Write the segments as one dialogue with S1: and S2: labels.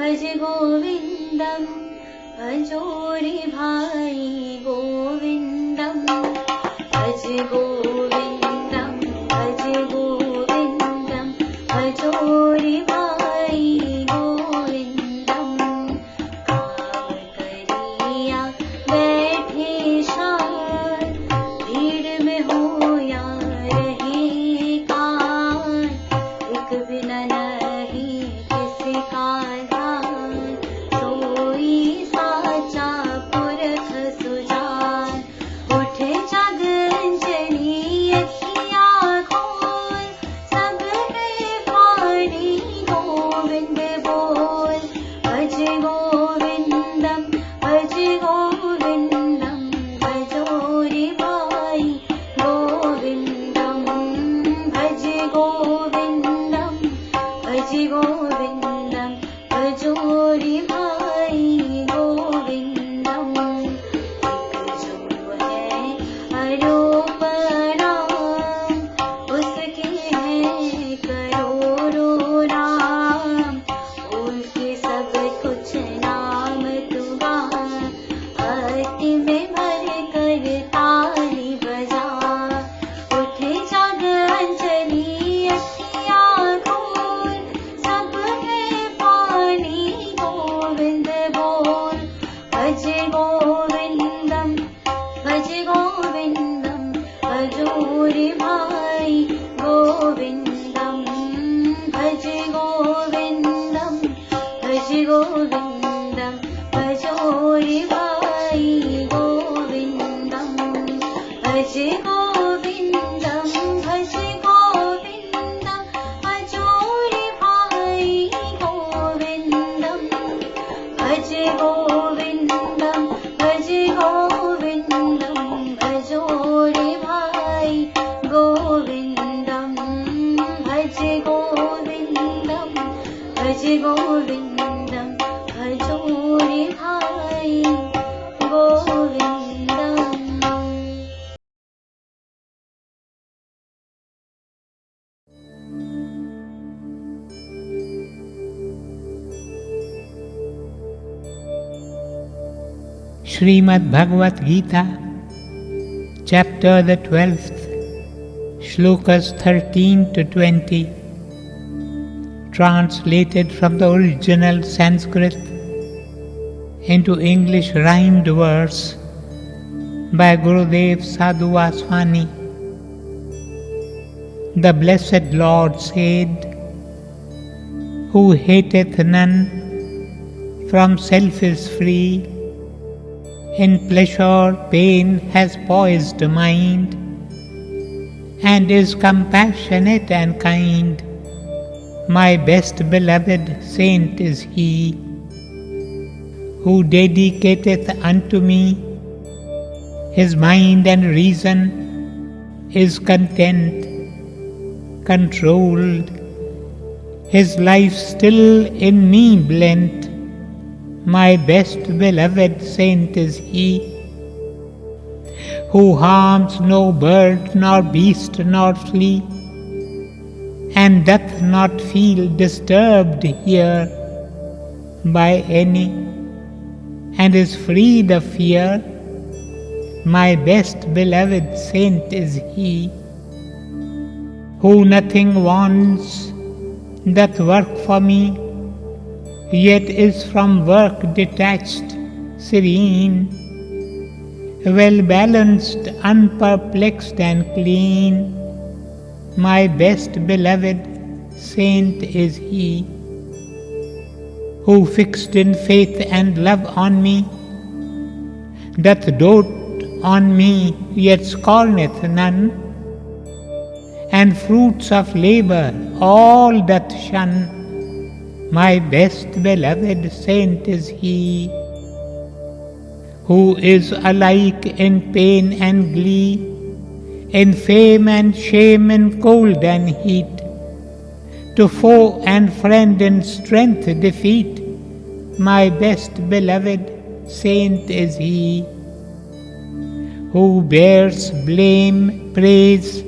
S1: भज गोविन्दं भजोरि भाई गोविन्दं भज गोविन्दं भज गोविन्दं भजोरि भाई गोविन्दं काम करिया बैठे शार भीड़ में हो या रहे कार एक बिना नहीं किसी का
S2: Srimad Bhagavad Gita, chapter the 12th, shlokas 13 to 20, translated from the original Sanskrit into English rhymed verse by Gurudev Sadhu Vaswani. The Blessed Lord said, "Who hateth none, from self is free, in pleasure pain has poised mind, and is compassionate and kind. My best beloved saint is he, who dedicateth unto me his mind and reason, is content, controlled, his life still in me blent. My best beloved saint is he, who harms no bird nor beast nor flea, and doth not feel disturbed here by any, and is freed of fear. My best beloved saint is he, who nothing wants, doth work for me, yet is from work detached, serene, well balanced, unperplexed and clean. My best beloved saint is he, who fixed in faith and love on me, doth dote on me, yet scorneth none, and fruits of labour all doth shun. My best beloved saint is he, who is alike in pain and glee, in fame and shame, in cold and heat, to foe and friend in strength defeat. My best beloved saint is he, who bears blame, praise,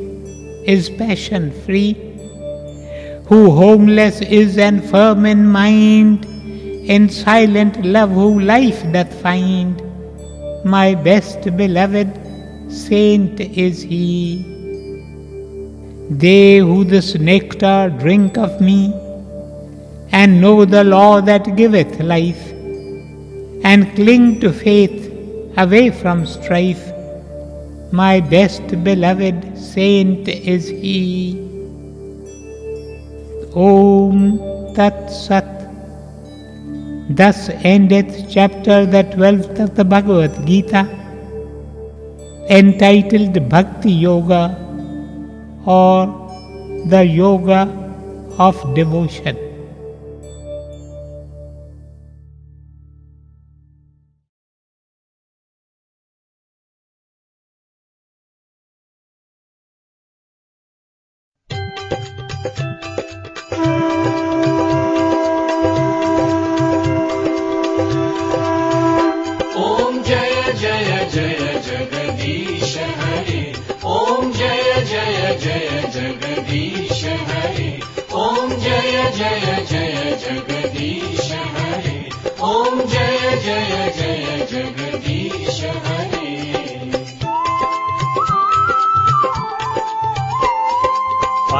S2: is passion free, who homeless is and firm in mind, in silent love who life doth find. My best beloved saint is he. They who this nectar drink of me, and know the law that giveth life, and cling to faith away from strife, my best beloved saint is he. Om Tat Sat. Thus endeth chapter the 12th of the Bhagavad Gita, entitled Bhakti Yoga, or the Yoga of Devotion.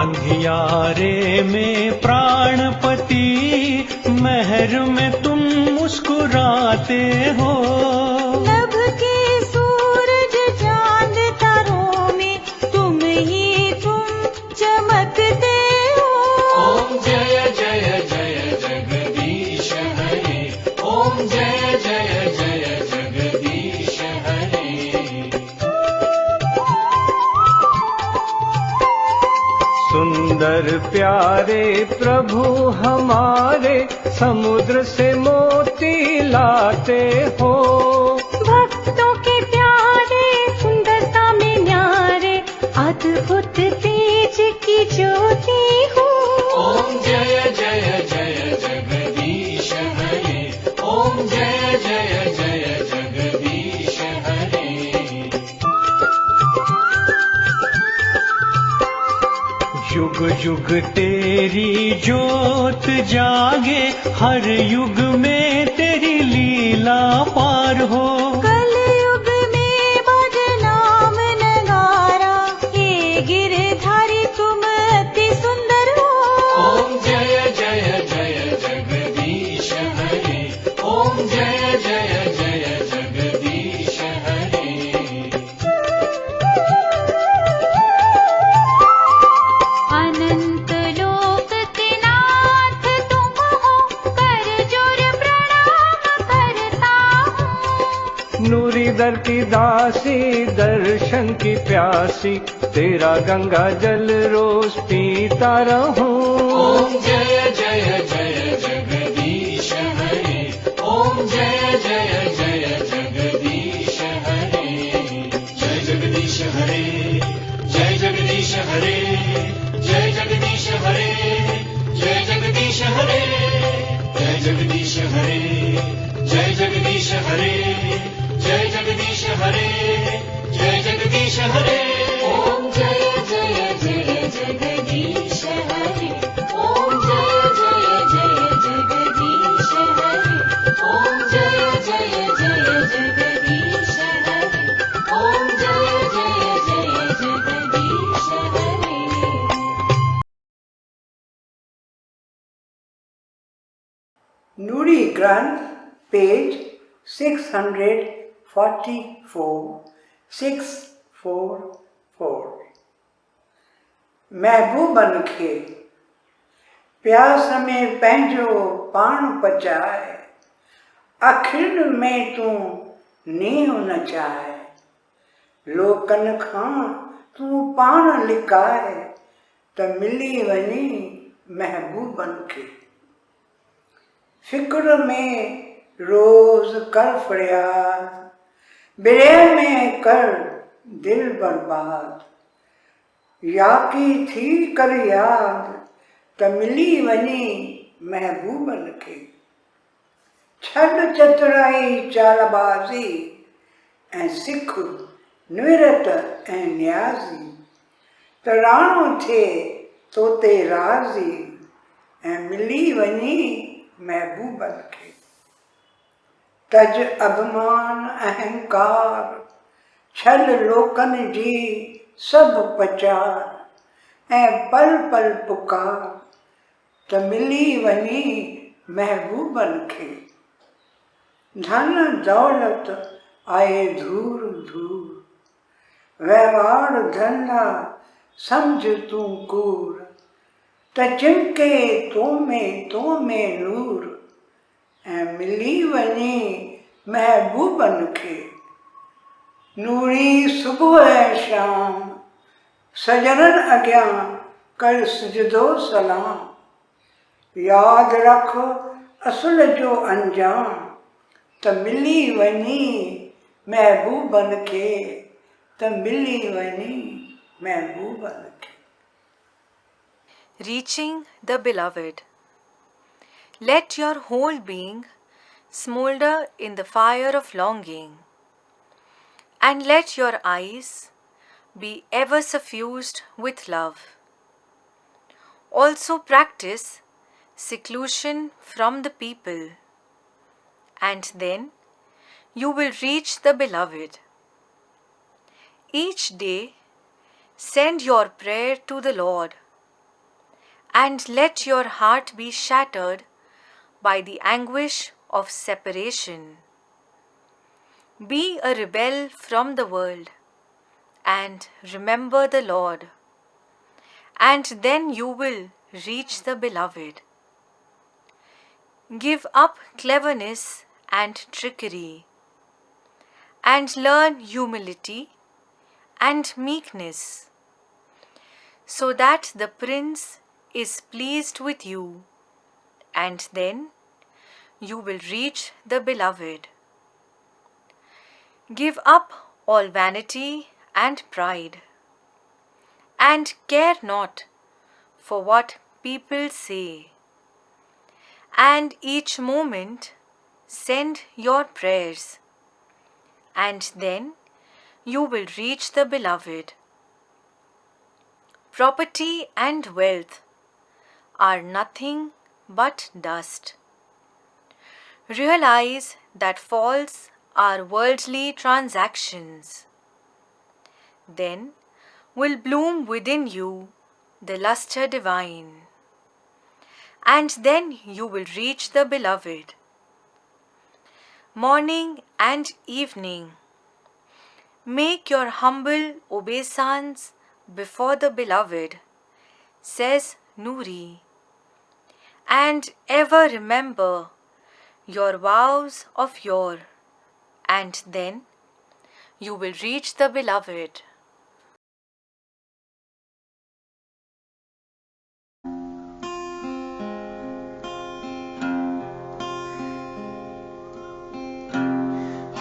S3: अंधियारे में प्राणपति, महर में तुम मुस्कुराते हो।
S1: नभ के सूरज चांद तारों में तुम चमकते हो।
S3: ओम जय जय जय जगदीश हरे, ओम जय जय जय जगदीश हरे। सुंदर प्यारे प्रभु हमारे, समुद्र से मोती लाते हो।
S1: भक्तों के प्यारे सुंदरता में न्यारे, अद्भुत तेज की ज्योति हो।
S3: ओम जय जय जय जगदीश हरे, ओम जय जय जय जगदीश हरे। युग युग तेरी ज्योत जागे, हर युग में तेरी लीला पार हो।
S1: कल युग में बज नाम नगारा, ये गिरधारी तुम अति सुंदर हो।
S3: ओम जय जय जय जगदीश हरे, ओम जय जय जय जगदीश हरे।
S1: अनंत लोक के नाथ तुम हो, कर जोर प्रणाम करता हूँ।
S3: नूरी दर की दासी, दर्शन की प्यासी, तेरा गंगा जल रोज पीता रहूं। ओम जय जय जय जगदीश हरे, ओम जय जय जय जगदीश हरे। जय जगदीश हरे, जय जगदीश हरे, जय जगदीश हरे, जय जगदीश हरे, जय जगदीश हरे, जय जगदीश हरे, जय जगदीश हरे, जय जगदीश हरे। ओम जय जय जय जगदीश हरे, ओम जय जय जय जगदीश हरे, ओम जय जय जय जगदीश हरे, ओम जय जय जय जगदीश हरे।
S4: Nuri Granth, page 644. महबूब बनखे प्यास में पंहिंजो पाण पचाए, अखिर में तूं नींव न चाहे। लोकन खां तूं पाण लिकाए, त मिली वञी महबूबन खे। फिक्र में रोज़ कर फरियाद, विरह में कर दिल बर्बाद, या की थी कर याद त मिली वञी महबूबन खे। छॾ चतुराई चालबाज़ी ऐं सिख निवरत ऐं न्याज़ी, त राणो थिए तो ते राज़ी ऐं मिली वञी महबूबन खे। तज अभिमान अहंकार छल लोकनि जी सभु पचार ऐं पल पल पुकार त मिली वञी महबूबन खे। धन दौलत आए धूर धूर, व्यवहार धंधा समझ तूं कूर, त चिमके तो में नूर ऐं मिली वञी महबूबन खे। नूरी सुबुह ऐं शाम सजननि अॻियां कर सिजदो सलाम, यादि रख असुल जो अंजाम त मिली वञी महबूबन खे, त मिली वञी महबूबन खे।
S5: Reaching the beloved. Let your whole being smolder in the fire of longing, and let your eyes be ever suffused with love. Also practice seclusion from the people, and then you will reach the beloved. Each day send your prayer to the Lord, and let your heart be shattered by the anguish of separation. Be a rebel from the world and remember the Lord, and then you will reach the beloved. Give up cleverness and trickery, and learn humility and meekness, so that the prince is pleased with you, and then you will reach the beloved. Give up all vanity and pride, and care not for what people say, and each moment send your prayers, and then you will reach the beloved. Property and wealth are nothing but dust. Realize that false are worldly transactions. Then will bloom within you the luster divine, and then you will reach the beloved. Morning and evening make your humble obeisance before the beloved, says Nuri, and ever remember your vows of yore, and then you will reach the beloved.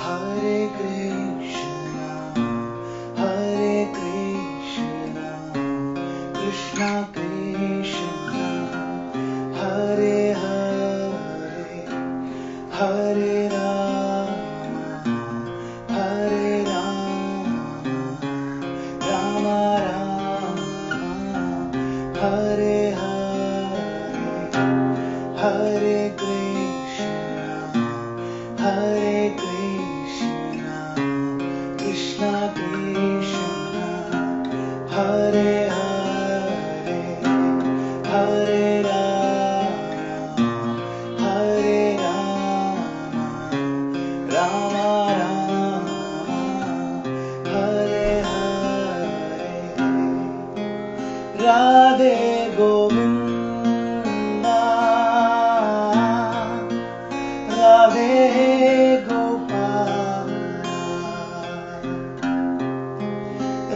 S3: Hare Krishna, Hare Krishna, Krishna Krishna, Hare Hare, Hare Rama, Hare Rama, Rama Rama, Hare Hare, Hare Krishna, Hare Krishna, Krishna Krishna, Hare Hare, Hare Rama, Hare Rama, Rama Rama, Hare Hare. Radhe Govinda, Radhe Gopal,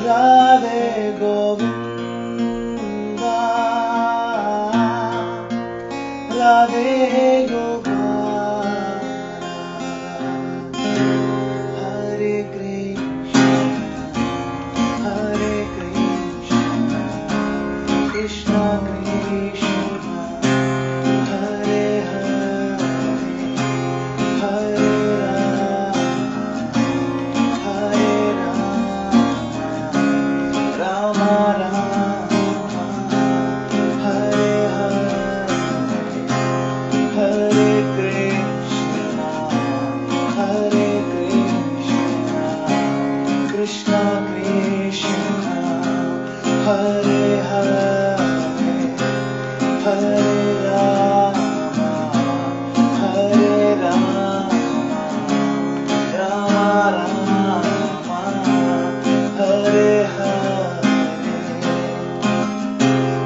S3: Radhe Govinda, Radhe Gopal, Hare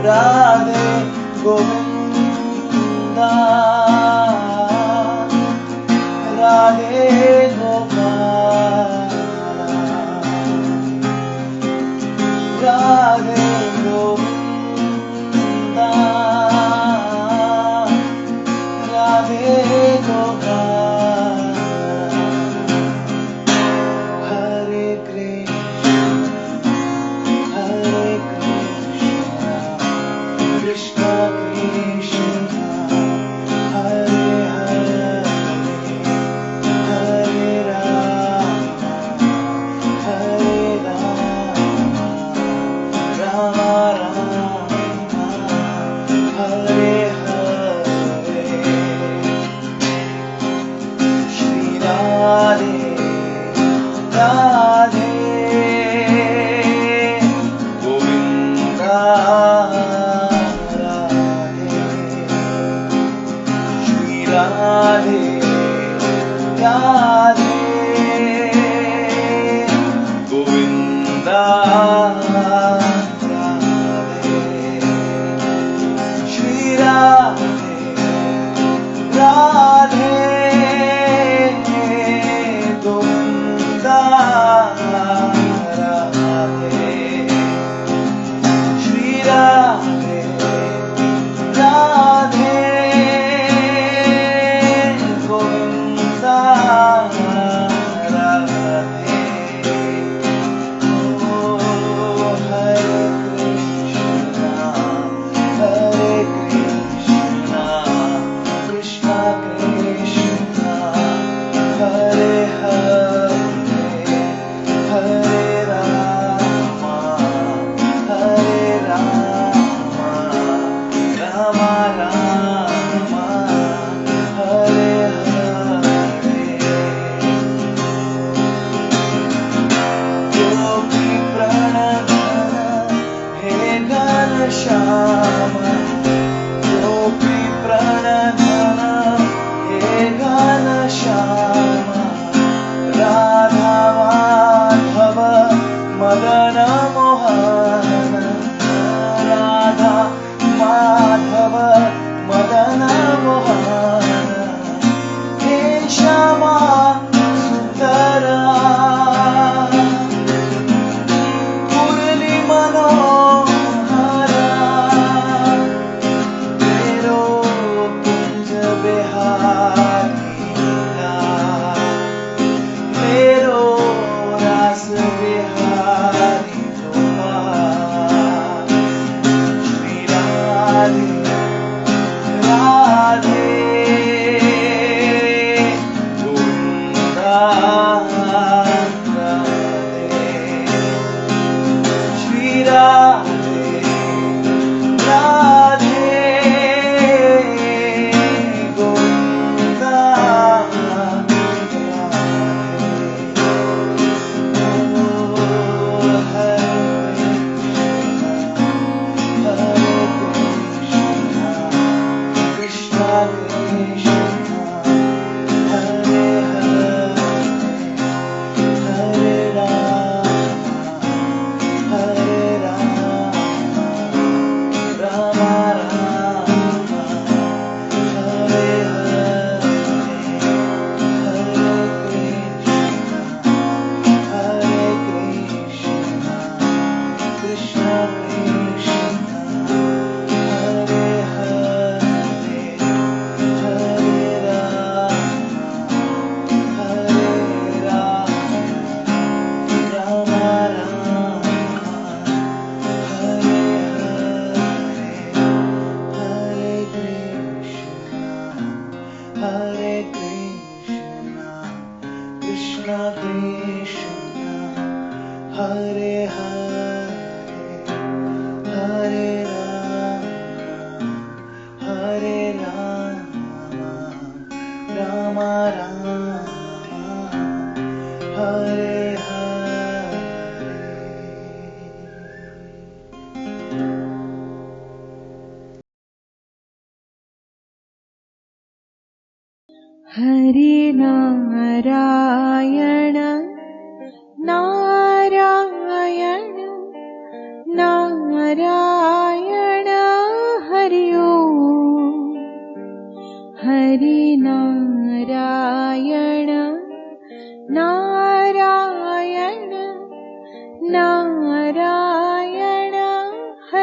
S3: Radhe Govinda Radhe Gopal Radhe Govinda Radhe Gopal हरे कृष्णा कृष्ण कृष्ण हरे हरे हरे राम राम राम हरे हरे श्री राधे राधे गोविंदा राधे श्री राधे राधे गोविंदा राधे श्री राधे राधे गोविंदा राधे श्री राधे राधे गोविंदा राधे ओ हरे कृष्णा कृष्ण कृष्ण हरे हरे हरे राम राम राम हरे हरे गोपी प्रणधन हे घनश्याम गोपी प्रणधन हे घनश्याम राधा माधव मदन मोहन राधा माधव मदन मोहन हे श्यामा सुंदरा मुरली मनोहरा तेरो कुंज बिहारी मेरो रास बिहारी गोपाल श्री राधे राधे गोविंदा राधे श्री राधे राधे गोविंदा कृष्ण कृष्ण हरे हरे राम राम राम हरे हरे हरे कृष्ण कृष्ण कृष्ण हरे हरे हरे राम राम राम हरे हरे हरे कृष्ण कृष्ण कृष्ण हरे हरे हरे राम राम राम हरे हरे
S1: हरे नारायण नारायण नारायण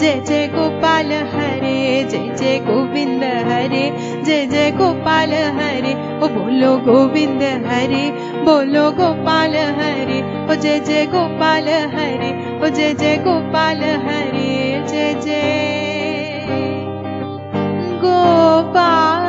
S1: जय जय गोपाल हरे, जय जय गोविंद हरे, जय जय गोपाल हरे, ओ बोलो गोविंद हरे, बोलो गोपाल हरे, ओ जय जय गोपाल हरे, ओ जय जय गोपाल हरे, जय जय Gopal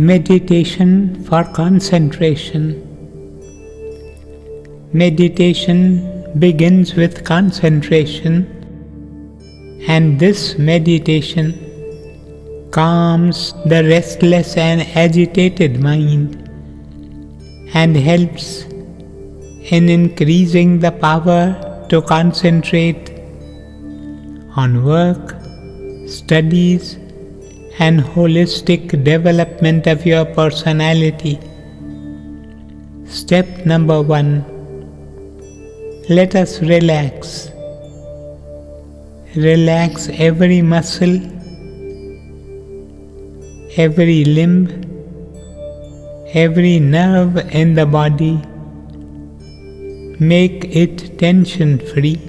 S2: Meditation for concentration. Meditation begins with concentration, and this meditation calms the restless and agitated mind and helps in increasing the power to concentrate on work, studies, and holistic development of your personality. Step number 1. Let us relax. Relax every muscle, every limb, every nerve in the body. Make it tension-free.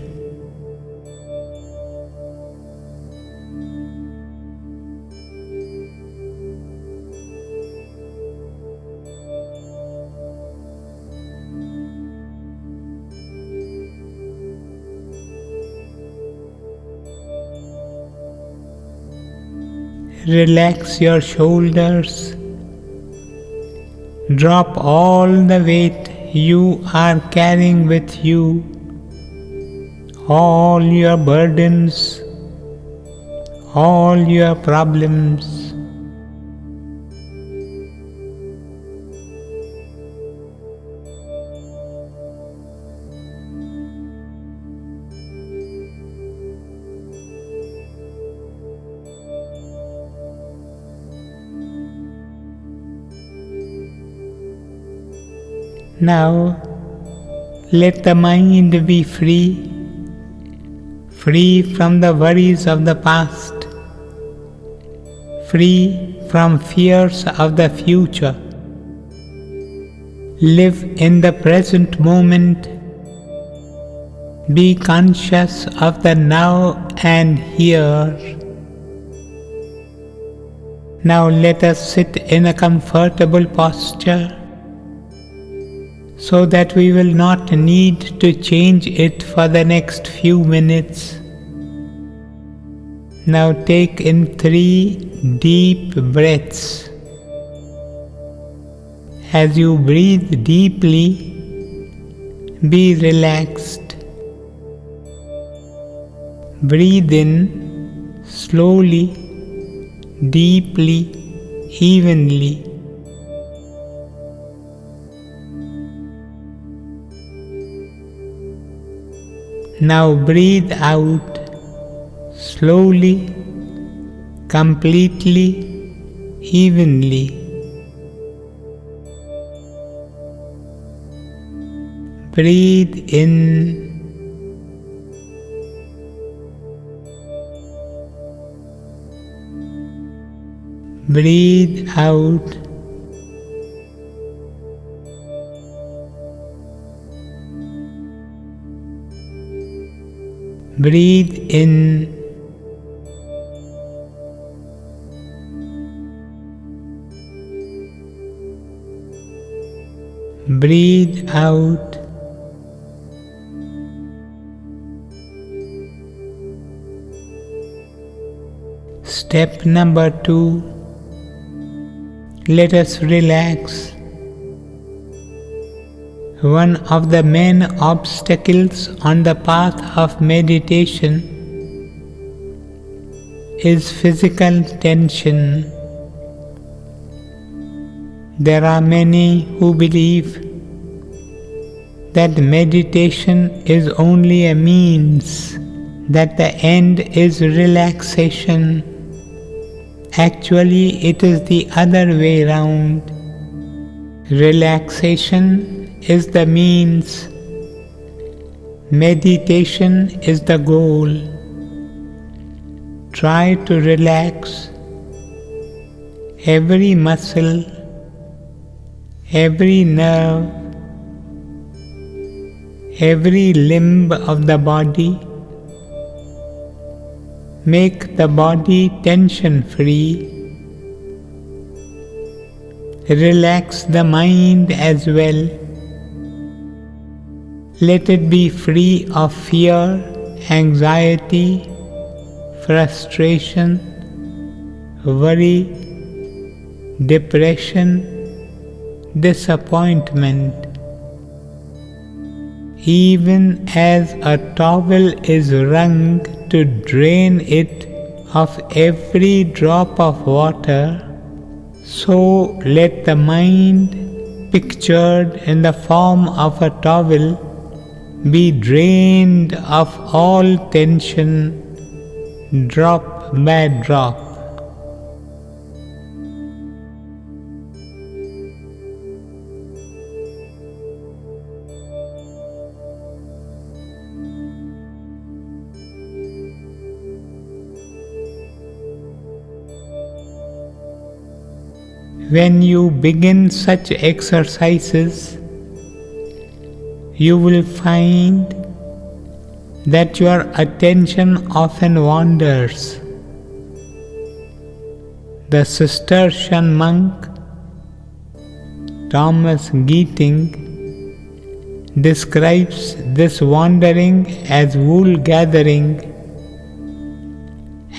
S2: Relax your shoulders. Drop all the weight you are carrying with you, all your burdens, all your problems. Now, let the mind be free, free from the worries of the past, free from fears of the future. Live in the present moment. Be conscious of the now and here. Now let us sit in a comfortable posture, so that we will not need to change it for the next few minutes. Now take in 3 deep breaths. As you breathe deeply, be relaxed. Breathe in slowly, deeply, evenly. Now breathe out slowly, completely, evenly. Breathe in. Breathe out. Breathe in. Breathe out. Step number 2. Let us relax. One of the main obstacles on the path of meditation is physical tension. There are many who believe that meditation is only a means, that the end is relaxation. Actually, it is the other way round. Relaxation is the means. Meditation is the goal. Try to relax every muscle, every nerve, every limb of the body. Make the body tension-free. Relax the mind as well. Let it be free of fear, anxiety, frustration, worry, depression, disappointment. Even as a towel is wrung to drain it of every drop of water, so let the mind, pictured in the form of a towel, be drained of all tension, drop by drop. When you begin such exercises, you will find that your attention often wanders. The Cistercian monk Thomas Keating describes this wandering as wool gathering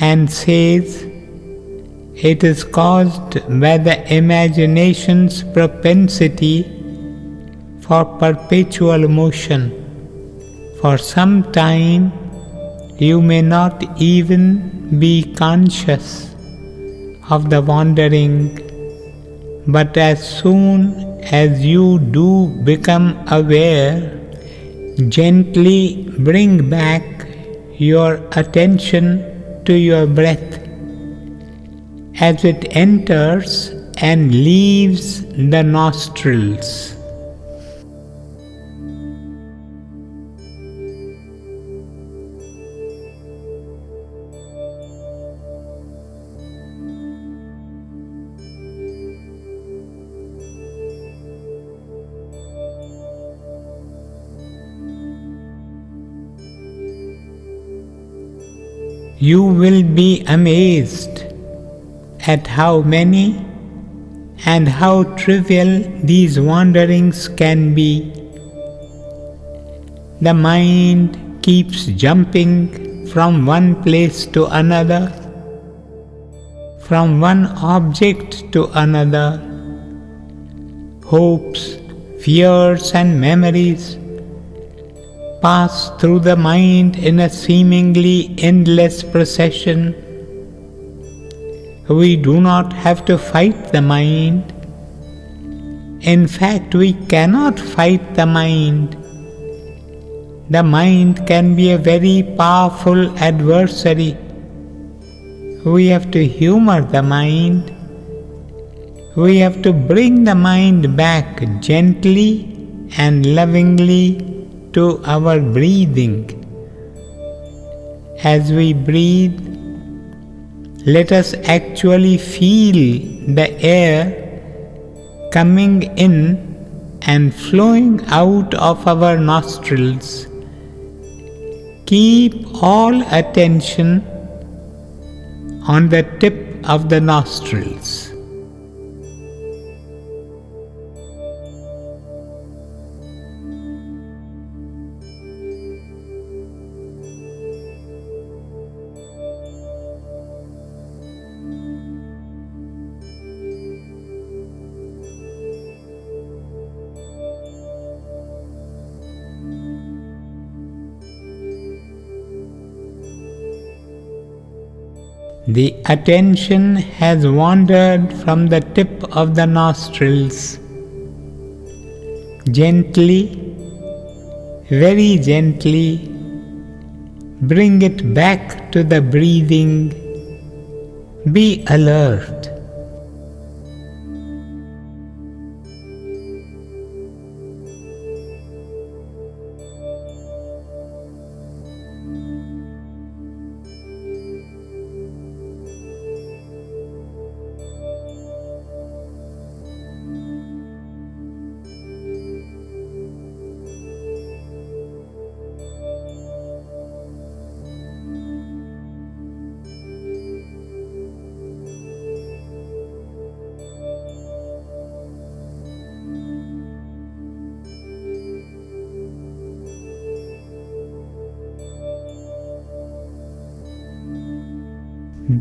S2: and says it is caused by the imagination's propensity for perpetual motion. For some time you may not even be conscious of the wandering, but as soon as you do become aware, gently bring back your attention to your breath as it enters and leaves the nostrils. You will be amazed at how many and how trivial these wanderings can be. The mind keeps jumping from one place to another, from one object to another. Hopes, fears and memories pass through the mind in a seemingly endless procession. We do not have to fight the mind. In fact, we cannot fight the mind. The mind can be a very powerful adversary. We have to humor the mind. We have to bring the mind back gently and lovingly to our breathing. As we breathe, let us actually feel the air coming in and flowing out of our nostrils. Keep all attention on the tip of the nostrils. The attention has wandered from the tip of the nostrils. Gently, very gently, bring it back to the breathing. Be alert.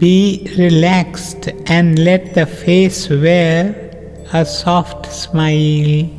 S2: Be relaxed and let the face wear a soft smile.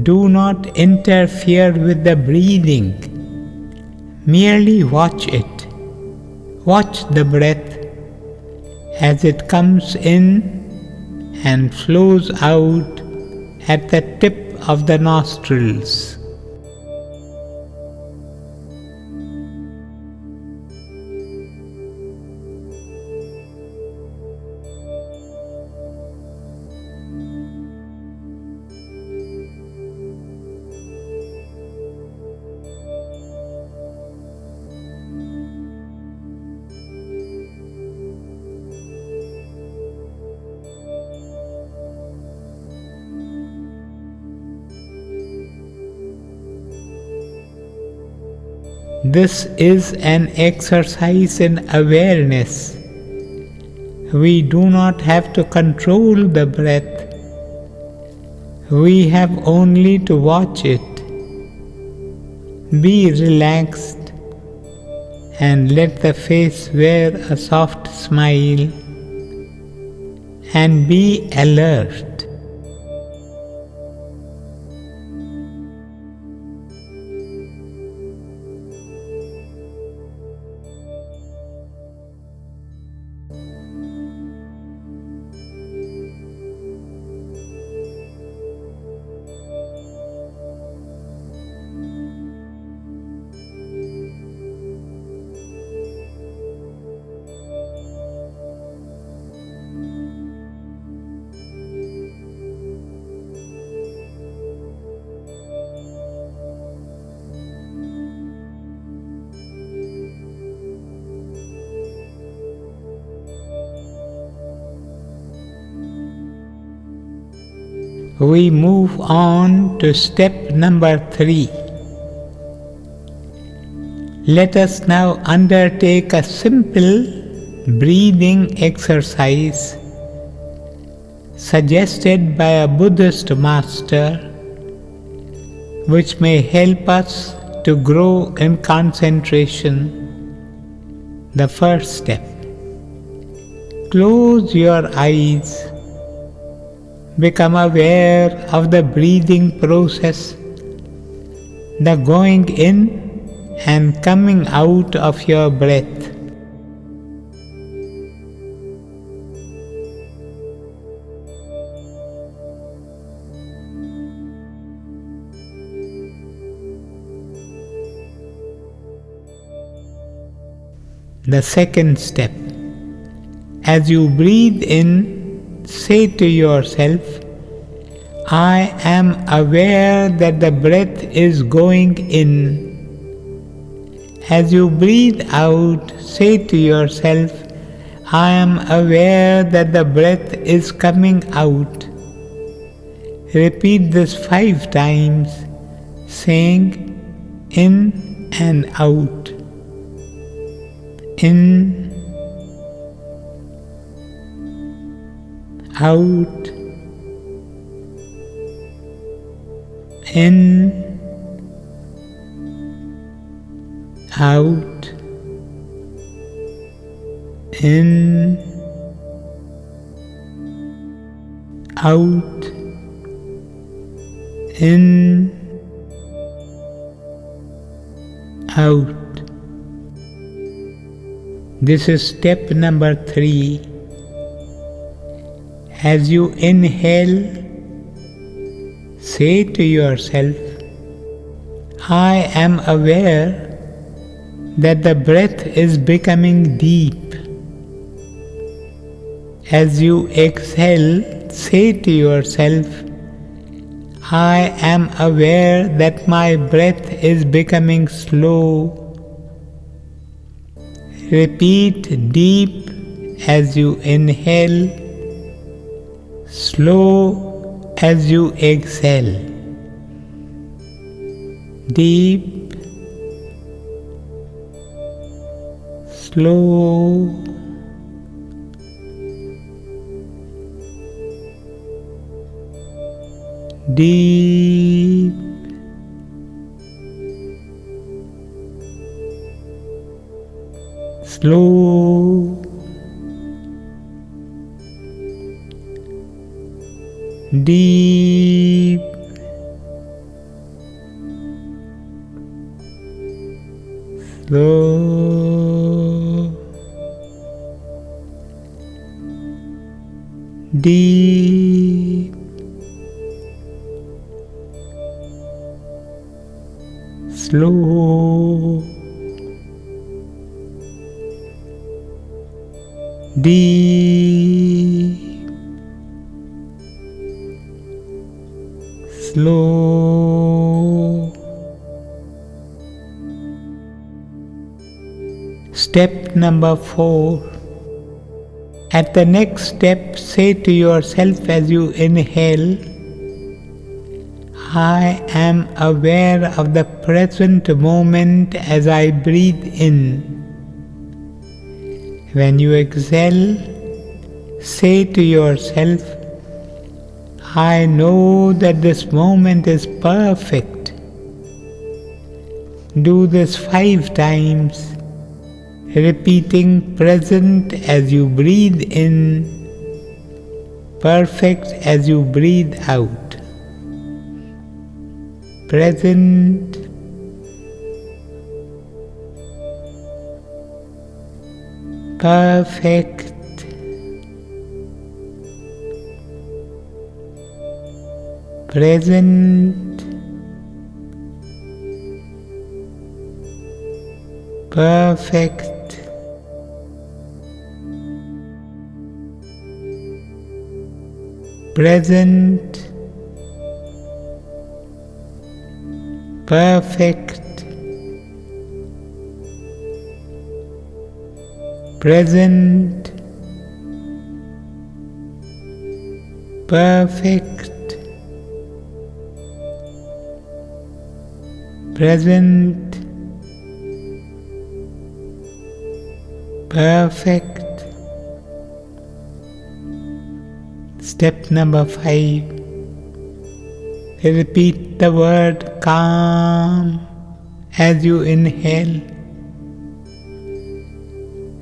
S2: Do not interfere with the breathing. Merely watch it. Watch the breath as it comes in and flows out at the tip of the nostrils. This is an exercise in awareness. We do not have to control the breath. We have only to watch it. Be relaxed and let the face wear a soft smile and be alert. We move on to step number 3. Let us now undertake a simple breathing exercise suggested by a Buddhist master, which may help us to grow in concentration. The first step. Close your eyes. Become aware of the breathing process, the going in and coming out of your breath. The second step. As you breathe in, say to yourself, I am aware that the breath is going in. As you breathe out, say to yourself, I am aware that the breath is coming out. Repeat this 5 times, saying in and out. In, out, in, out, in, out, in, out. This is step number 3. As you inhale, say to yourself, I am aware that the breath is becoming deep. As you exhale, say to yourself, I am aware that my breath is becoming slow. Repeat deep as you inhale, slow as you exhale. Deep, slow, deep, slow, deep, slow, deep, slow, deep, slow. Step number 4. At the next step, say to yourself as you inhale, I am aware of the present moment as I breathe in. When you exhale, say to yourself, I know that this moment is perfect. Do this 5 times, repeating present as you breathe in, perfect as you breathe out. Present, perfect, present, perfect, present, perfect, present, perfect, present, perfect. Step number 5. Repeat the word calm as you inhale.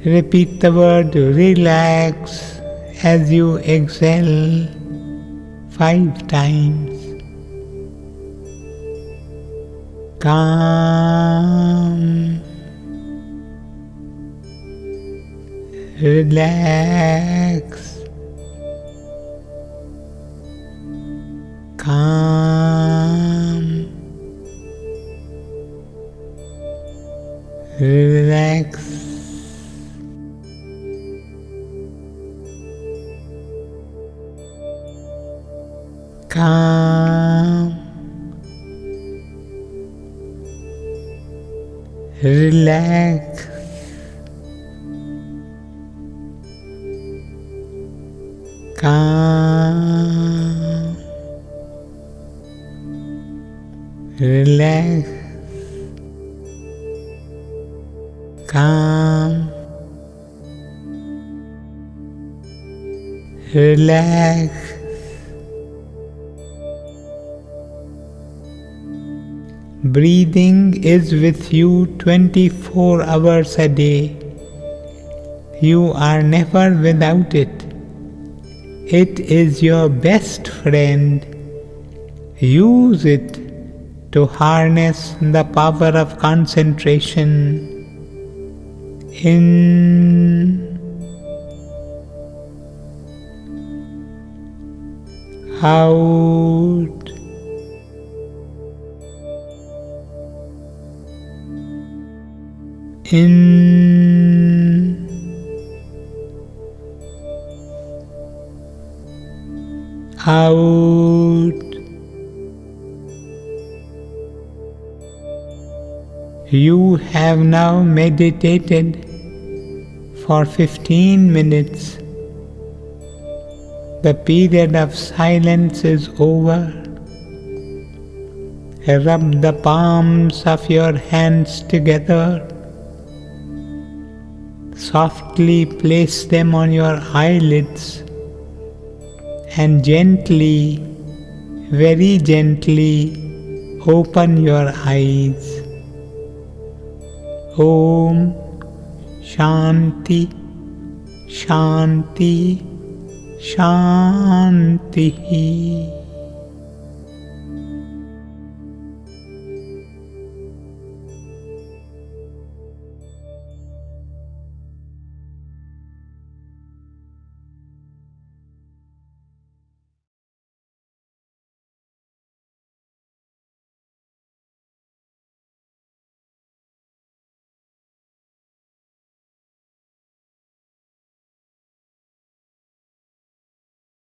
S2: Repeat the word relax as you exhale 5 times. Calm, relax, calm, relax, calm, relax, calm, relax, calm, relax. Breathing is with you 24 hours a day. You are never without it. It is your best friend. Use it to harness the power of concentration. In, out, in, out. You have now meditated For 15 minutes, the period of silence is over. Rub the palms of your hands together. Softly place them on your eyelids and gently, very gently open your eyes. Om Shanti Shanti Shanti.